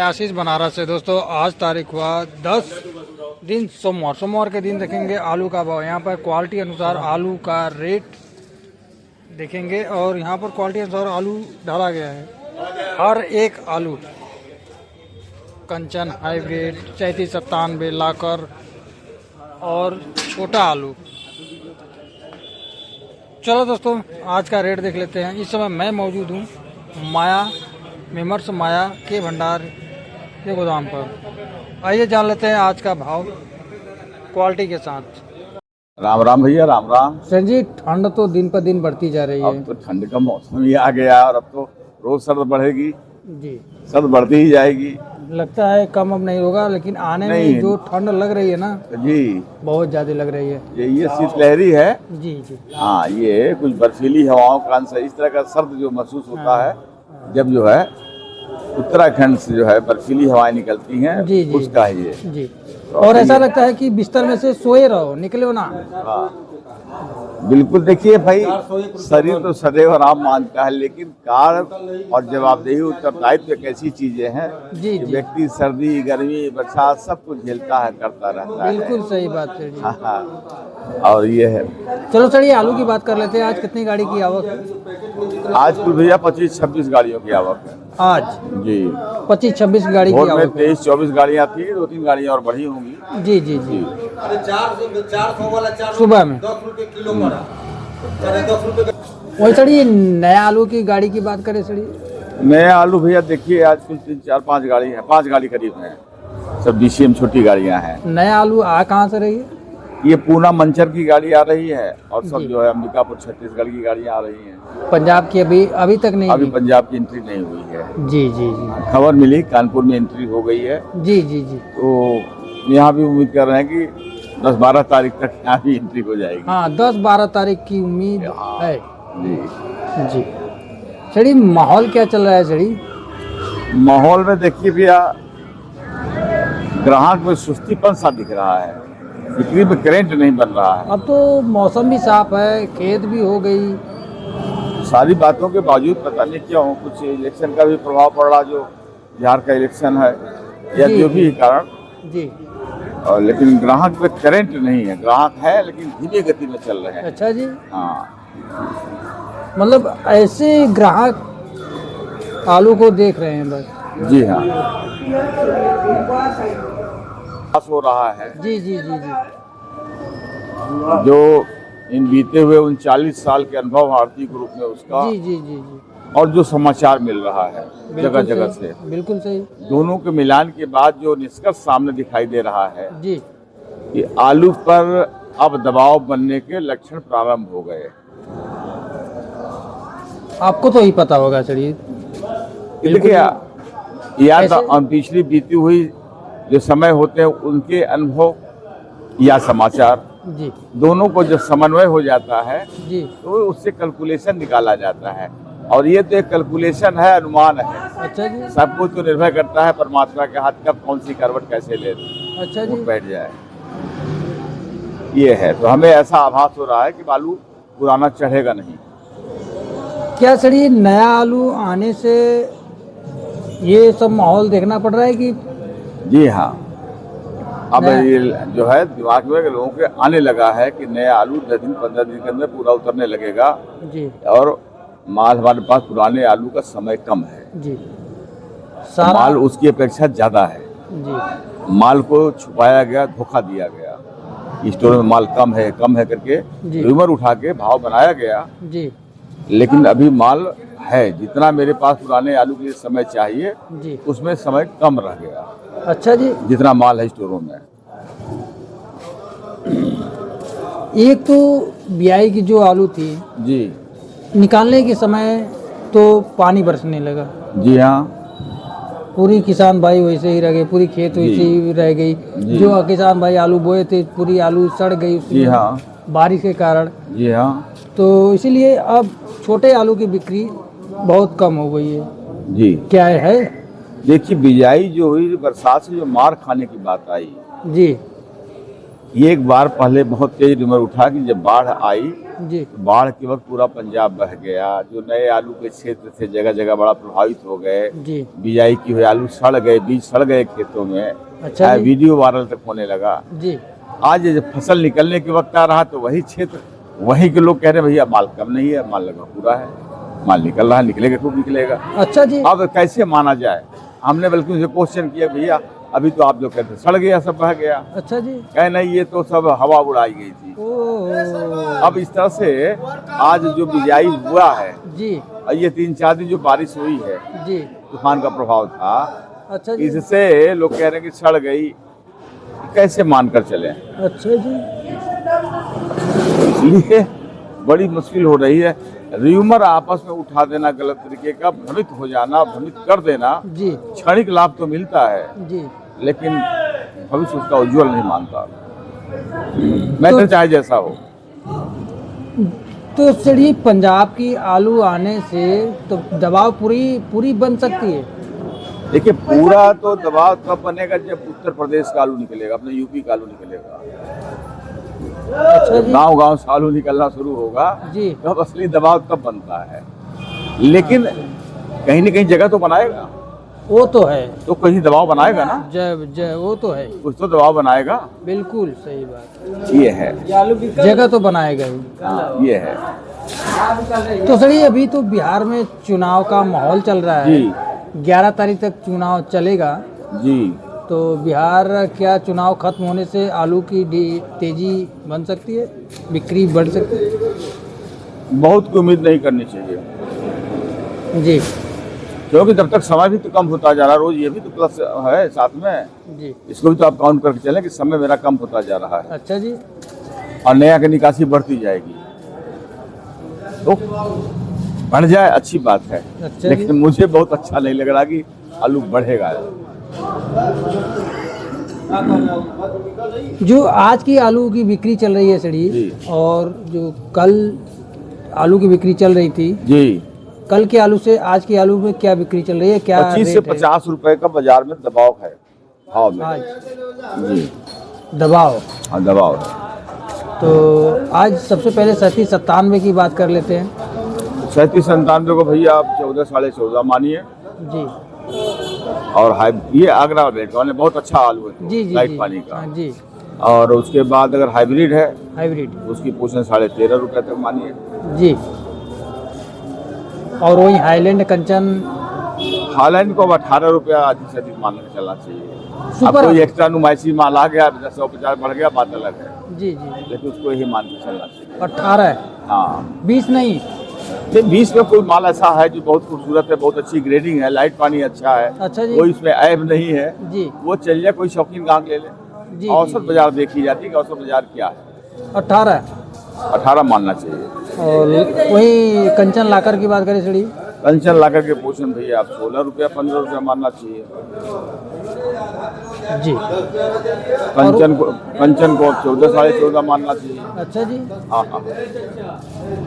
आशीष बनारस से। दोस्तों आज तारीख हुआ 10 दिन सोमवार के दिन देखेंगे आलू का भाव। यहाँ पर क्वालिटी अनुसार आलू का रेट देखेंगे और यहाँ पर क्वालिटी अनुसार आलू डाला गया है। हर एक आलू कंचन, हाइब्रिड, 3797, लाकर और छोटा आलू। चलो दोस्तों आज का रेट देख लेते हैं। इस समय मैं मौजूद हूँ माया मेमर्स माया के भंडार के गोदाम पर। आइए जान लेते हैं आज का भाव क्वालिटी के साथ। राम राम भैया, राम राम। सर जी ठंड तो दिन पर दिन बढ़ती जा रही है। अब तो ठंड का मौसम ही आ गया और अब तो रोज सर्द बढ़ेगी जी, सर्द बढ़ती ही जाएगी। लगता है कम अब नहीं होगा, लेकिन आने में जो ठंड लग रही है ना जी, बहुत ज्यादा लग रही है। ये शीतलहरी है जी जी हाँ, ये कुछ बर्फीली हवाओं का अंश है। इस तरह का सर्द जो महसूस होता है जब जो है उत्तराखंड से जो है बर्फीली हवाएं निकलती हैं, जी जी उसका है ये जी। और ऐसा लगता है कि बिस्तर में से सोए रहो, निकले हो ना। हाँ बिल्कुल। देखिए भाई, शरीर तो सदैव आराम मांगता है, लेकिन कार्य और जवाबदेही उत्तरदायित्व एक ऐसी चीजें हैं जी कि जी, व्यक्ति सर्दी, गर्मी, बरसात सब कुछ झेलता है, करता रहता है। बिल्कुल सही बात है जी। हाँ, और ये है। चलो सर, ये आलू की बात कर लेते हैं। आज कितनी गाड़ी की आवक है? आज कुल भैया 25-26 गाड़ियों की आवक है आज जी। 25-26 गाड़ी की भोर में आवक है। 23-24 गाड़ियाँ थी, 2-3 गाड़ियाँ और बढ़ी होंगी जी जी जी। जी। सुबह में वही सर, ये नया आलू की गाड़ी की बात करें सर, नए आलू भैया देखिए आज कुल 3-4-5 गाड़ी है, 5 गाड़ी करीब है। सब DCM छोटी गाड़ियाँ हैं। नया आलू आ कहाँ से रही है? ये पूना मंचर की गाड़ी आ रही है और सब जी। जो है अंबिकापुर छत्तीसगढ़ की गाड़ियाँ आ रही हैं। पंजाब की अभी तक नहीं अभी की? पंजाब की एंट्री नहीं हुई है। जी जी जी खबर मिली कानपुर में एंट्री हो गई है, जी जी जी। तो यहाँ भी उम्मीद कर रहे हैं कि 10-12 तारीख तक यहाँ भी एंट्री हो जाएगी। हाँ 10-12 तारीख की उम्मीद है जी जी। सड़ी माहौल क्या चल रहा है सड़ी? माहौल में देखिए भैया, ग्राहक में सुस्तीपन सा दिख रहा है, बिक्री में करंट नहीं बन रहा है। अब तो मौसम भी साफ है, खेत भी हो गई। सारी बातों के बावजूद पता नहीं क्यों कुछ इलेक्शन का भी प्रभाव पड़ रहा, जो बिहार का इलेक्शन है या जी, जो भी कारण जी। और, लेकिन ग्राहक में करंट नहीं है। ग्राहक है लेकिन धीमी गति में चल रहे हैं। अच्छा जी, हाँ, मतलब ऐसे ग्राहक आलू को देख रहे हैं बस। जी हाँ, पास हो रहा है जी जी जी जी जो इन बीते हुए 39 साल के अनुभव भारतीय ग्रुप में उसका, जी जी जी जी। और जो समाचार मिल रहा है जगह बिल्कुल जगह सही, से, बिल्कुल सही दोनों के मिलान के बाद जो निष्कर्ष सामने दिखाई दे रहा है जी। कि आलू पर अब दबाव बनने के लक्षण प्रारंभ हो गए। आपको तो ही पता होगा सर ये। देखिए यार, ऐसे- पिछली बीती हुई जो समय होते हैं उनके अनुभव या समाचार, जी दोनों को जब समन्वय हो जाता है जी। तो उससे कैलकुलेशन निकाला जाता है, और ये तो एक कैलकुलेशन है, अनुमान है। अच्छा जी, सब कुछ तो निर्भर करता है परमात्मा के हाथ, कब कौन सी करवट कैसे ले अच्छा वो जी। बैठ जाए। ये है, तो हमें ऐसा आभास हो रहा है कि आलू पुराना चढ़ेगा नहीं। क्या सर ये नया आलू आने से ये सब माहौल देखना पड़ रहा है कि? जी हाँ, अब ये जो है दिमाग में लोगों के आने लगा है कि नया आलू 10 दिन 15 दिन के अंदर पूरा उतरने लगेगा, जी और माल हमारे पास पुराने आलू का समय कम है, जी। सारा माल उसकी अपेक्षा ज्यादा है। जी माल को छुपाया गया, धोखा दिया गया, स्टोर में माल कम है करके जी रूमर उठा के भाव बनाया गया, जी लेकिन अभी माल है जितना मेरे पास पुराने आलू के लिए समय चाहिए जी। उसमें समय कम रह गया, अच्छा जी। जितना माल है स्टोरों में। एक तो बियाई की जो आलू थी, जी निकालने के समय तो पानी बरसने लगा, जी हाँ, पूरी किसान भाई वैसे ही रह गए, पूरी खेत वैसे ही रह गई। जो किसान भाई आलू बोए थे पूरी आलू सड़ गई जी उसमें हाँ, बारिश के कारण। जी हाँ, तो इसीलिए अब छोटे आलू की बिक्री बहुत कम हो गई है। जी। क्या है? देखिए बिजाई जो हुई, बरसात से जो मार खाने की बात आई, जी ये एक बार पहले बहुत तेज रिमर उठा कि जब बाढ़ आई, जी बाढ़ के वक्त पूरा पंजाब बह गया। जो नए आलू के क्षेत्र थे जगह जगह बड़ा प्रभावित हो गए। जी बिजाई की हुई आलू सड़ गए, बीज सड़ गए खेतों में। अच्छा जी। वीडियो वायरल तक होने लगा। जी आज जब फसल निकलने के वक्त आ रहा तो वही क्षेत्र, वहीं के लोग कह रहे हैं भैया माल कम नहीं है, माल लगा पूरा है, माल निकल रहा है, निकलेगा खूब निकलेगा। अच्छा जी। अब कैसे माना जाए? हमने बल्कि उनसे क्वेश्चन किया, भैया अभी तो आप जो कहते सड़ गया, सब बह गया। अच्छा जी। कहे नहीं, ये तो सब हवा उड़ाई गई थी। अब इस तरह से आज जो बिजाई हुआ है जी, और ये 3-4 दिन जो बारिश हुई है, जी तूफान का प्रभाव था, अच्छा जी। इससे लोग कह रहे हैं कि सड़ गई, कैसे मानकर चले? अच्छा जी। इसलिए बड़ी मुश्किल हो रही है। र्यूमर आपस में उठा देना, गलत तरीके का भ्रमित हो जाना, भ्रमित कर देना, जी क्षणिक लाभ तो मिलता है जी। लेकिन भविष्य उसका उज्जवल नहीं मानता। मैटर चाहे जैसा हो। तो चलिए, पंजाब की आलू आने से तो दबाव पूरी बन सकती है। देखिए, पूरा तो दबाव तब बनेगा जब उत्तर प्रदेश का आलू निकलेगा, अपने यूपी का आलू निकलेगा। अच्छा जी। गांव से आलू निकलना शुरू होगा जी। तब असली दबाव तब बनता है। लेकिन कहीं न कहीं जगह तो बनाएगा, वो तो है, तो कहीं दबाव बनाएगा ना। जय वो तो है, कुछ तो दबाव बनाएगा। बिल्कुल सही बात। ये है, जगह तो बनाएगा ही। हाँ, ये है। तो सर, अभी तो बिहार में चुनाव का माहौल चल रहा है जी 11 तारीख तक चुनाव चलेगा। जी। तो बिहार क्या चुनाव खत्म होने से आलू की तेजी बन सकती है, बिक्री बढ़ सकती है? बहुत की उम्मीद नहीं करनी चाहिए जी क्योंकि जब तक समय भी तो कम होता जा रहा है, रोज ये भी तो प्लस है साथ में, जी। इसको भी तो आप काउंट करके चलें कि समय मेरा कम होता जा रहा है अच्छा जी। और नया की निकासी बढ़ती जाएगी, तो बढ़ जाए अच्छी बात है। अच्छा लेकिन जी। मुझे बहुत अच्छा नहीं लग रहा कि आलू बढ़ेगा। जो आज की आलू की बिक्री चल रही है सड़ी, जी। और जो कल आलू की बिक्री चल रही थी, जी, कल के आलू से आज की आलू में क्या बिक्री चल रही है, क्या 25 से रेट है? 50 रुपए का बाजार में दबाव है, भाव में। आज जी दबाव। हाँ, दबाव है। तो आज सबसे पहले 37-97 की बात कर लेते हैं। 37-97 को भैया आप 14 साढ़े 14 मानिए। जी और ये आगरा रेट का बहुत अच्छा आलू है, जी जी लाइट जी। पानी का। हाँ जी। और उसके बाद अगर हाइब्रिड है हाइब्रिड। उसकी पोषण 13.5 रुपए तक मानिए। जी। और वही हाईलैंड कंचन हालैंड को अब 18 रुपया अधिक से अधिक मान के चलना चाहिए। सुपर अब कोई एक्स्ट्रा नुमाइशी माल आ गया, 150 बढ़ गया, बात अलग है, जी जी। लेकिन उसको यही मान के चलना चाहिए। 18 हाँ, 20 नहीं। 20 में कोई माल ऐसा है जो बहुत खूबसूरत है, बहुत अच्छी ग्रेडिंग है, लाइट पानी अच्छा है, अच्छा जी। कोई इसमें ऐब नहीं है, जी वो चल जाए, कोई शौकीन गांव ले ले। जी। औसत बाजार देखी जाती है कि औसत बाजार क्या है, 18 मानना चाहिए। और वही कंचन लाकर की बात करें सड़ी, कंचन लाकर के पोषण भैया आप 16 रुपया 15 रुपया मानना चाहिए। जी। कंचन को 14 साढ़े 14 मानना चाहिए। अच्छा जी। हाँ हाँ।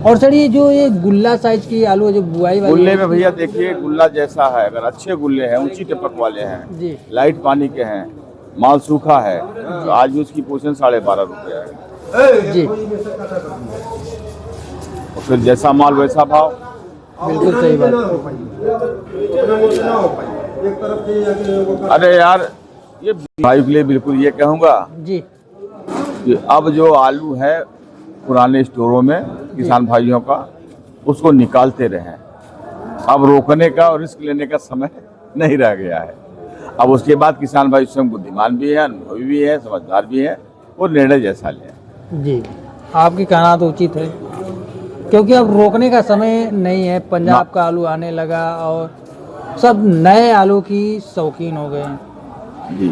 और सर, ये जो ये गुल्ला साइज की आलू है जो बुआई वाली गुल्ले है, में भैया देखिए, गुल्ला जैसा है, अगर अच्छे गुल्ले हैं, ऊंची टपक वाले हैं, जी लाइट पानी के हैं, माल सूखा है, तो आज भी उसकी पोषण 12.5 रुपया है। जी, और फिर जैसा माल वैसा भाव। बिल्कुल सही बात। अरे यार, ये भाई के लिए बिल्कुल ये कहूँगा जी कि अब जो आलू है पुराने स्टोरों में किसान भाइयों का, उसको निकालते रहें। अब रोकने का और रिस्क लेने का समय नहीं रह गया है। अब उसके बाद किसान भाई स्वयं बुद्धिमान भी है, अनुभवी भी है, समझदार भी है, और निर्णय जैसा लें। जी, आपकी कहना तो उचित है, क्योंकि अब रोकने का समय नहीं है। पंजाब का आलू आने लगा और सब नए आलू की शौकीन हो गए हैं। जी,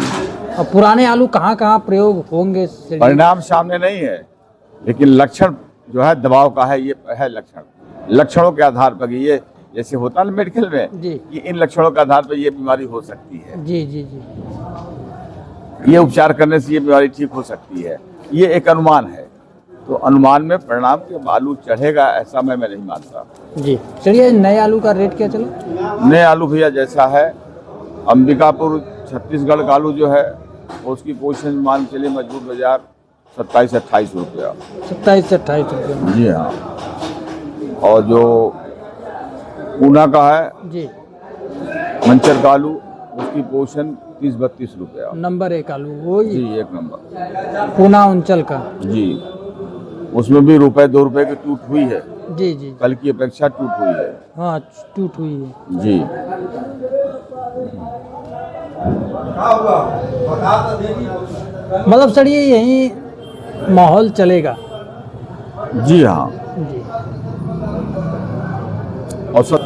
और पुराने आलू कहाँ कहाँ प्रयोग होंगे? परिणाम सामने नहीं है, लेकिन लक्षण जो है दबाव का है, ये है लक्षण। लक्षणों के आधार पर ये जैसे होता है मेडिकल में जी कि इन लक्षणों के आधार पर ये बीमारी हो सकती है, जी जी जी। ये उपचार करने से ये बीमारी ठीक हो सकती है, ये एक अनुमान है। तो अनुमान में परिणाम के आलू चढ़ेगा ऐसा मैं नहीं मानता। जी, चलिए, नए आलू का रेट क्या चला? नए आलू भैया जैसा है, अंबिकापुर छत्तीसगढ़ का आलू जो है उसकी पोजीशन मान चलिए मजबूत बाजार 27-28 रुपया। 27 से 28 रुपये। जी हाँ। और जो पूना का है जी, मंचर का आलू, उसकी पोर्शन 30-32 रुपया। नंबर 1 आलू वही जी, 1 नंबर। पूना अंचल का। जी, उसमें भी ₹1-2 की टूट हुई है, जी जी, कल की अपेक्षा टूट हुई है। हाँ टूट हुई है। जी। मतलब सर ये यही माहौल चलेगा। जी हाँ। जी। और सब